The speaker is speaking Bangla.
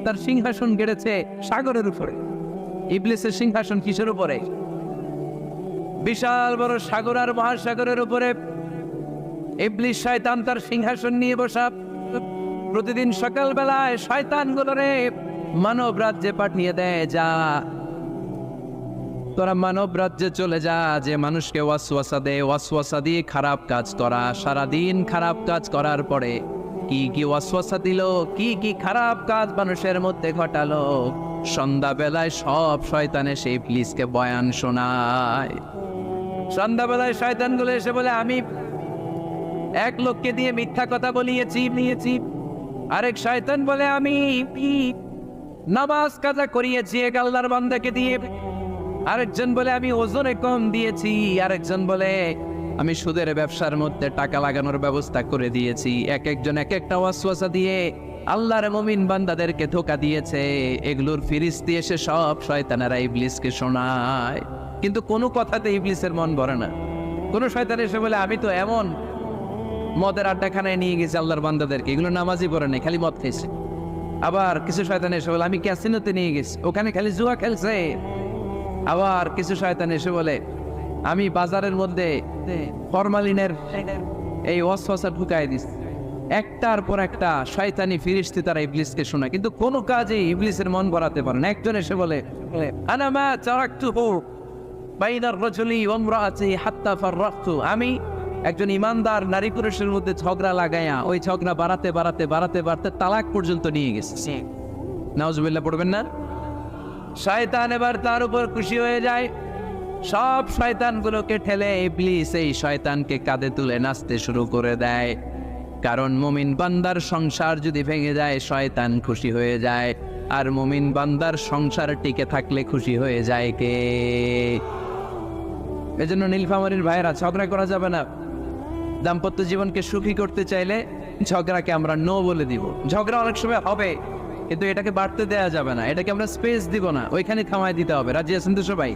তার সিংহাসন গেড়েছে সাগরের উপরে। ইবলিসের সিংহাসন কিসের উপরে? বিশাল বড় সাগর আর মহাসাগরের উপরে ইবলিস শয়তান তার সিংহাসন নিয়ে বসা। প্রতিদিন সকালবেলায় শয়তানগুলোরে মানব রাজ্যে পাঠিয়ে দেয়, যা তোরা মানব রাজ্যে চলে যা, যে মানুষকে ওয়াসওয়াসা দে, ওয়াসওয়াসা দিয়ে খারাপ কাজ করা। সারাদিন খারাপ কাজ করার পরে কি কি ওয়াসওয়াসা দিল, কি কি খারাপ কাজ মানুষের মধ্যে ঘটালো, সন্ধ্যাবেলায় সব শয়তান এসে ইবলিসকে বয়ান শোনায়। সন্ধ্যাবেলায় শয়তানগুলো এসে বলে, আমি এক লোককে দিয়ে মিথ্যা কথা বলিয়েছি। আরেক শয়তান বলে, আমি নামাজ কাজা করিয়েছি এক আল্লাহর বান্দাকে দিয়ে। আরেকজন বলে, আমি ওজনে কম দিয়েছি। আরেকজন বলে, আমি সুদের ব্যবসার মধ্যে টাকা লাগানোর ব্যবস্থা করে দিয়েছি। এক একজন এক একটা ওয়াসওয়াসা দিয়ে আল্লাহর মুমিন বান্দাদেরকে ধোঁকা দিয়েছে। এগুলোর ফিরিস্তি এসে সব শয়তানেরা ইবলিসকে শোনায়, কিন্তু কোনো কথাতে ইবলিসের মন ভরে না। কোনো শয়তান এসে বলে, আমি তো এমন মদের আড্ডাখানায় নিয়ে গেছি আল্লাহর বান্দাদেরকে, এগুলো নামাজই পড়ে নাই, খালি মদ খেয়েছে। আবার কিছু শয়তান এসে বলে, আমি ক্যাসিনোতে নিয়ে গেছি, ওখানে খালি জুয়া খেলছে। আবার কিছু শয়তান এসে বলে, আমি বাজারের মধ্যে ফরমালিনের এই ওয়াসওয়াসা ঢুকাই দিস। একটার পর একটা শয়তানি ফিরিস্তি তারা ইবলিসকে শোনায়, কিন্তু কোনো কাজে ইবলিসের মন ভরাতে পারে না। একজন এসে বলে, আনা মা তারাকতুহু বাইনার রাজুলি ওয়া ইমরাআতি হাত্তা ফাররাকতু, আমি একজন ইমানদার নারী পুরুষের মধ্যে ঝগড়া লাগাইয়া ওই ঝগড়া বাড়াতে তালাক পর্যন্ত নিয়ে গেছে। নাউজুবিল্লাহ পড়বেন না? শয়তান এবার তার উপর খুশি হয়ে যায়। সব শয়তানগুলোকে ঠেলে ইবলিস এই শয়তানকে কাঁধে তুলে নাচতে শুরু করে দেয়। কারণ মুমিন বান্দার সংসার যদি ভেঙে যায় শয়তান খুশি হয়ে যায়, আর মুমিন বান্দার সংসার টিকে থাকলে খুশি হয়ে যায় কে? এজন্য নীলফামারীর ভাইয়েরা, ঝগড়া করা যাবে না। দাম্পত্য জীবনকে সুখী করতে চাইলে ঝগড়াকে আমরা নো বলে দিব। ঝগড়া অনেক সময় হবে, কিন্তু এটাকে বাড়তে দেওয়া যাবে না, এটাকে আমরা স্পেস দিব না, ওইখানে থামায় দিতে হবে। রাজি আছেন তো সবাই?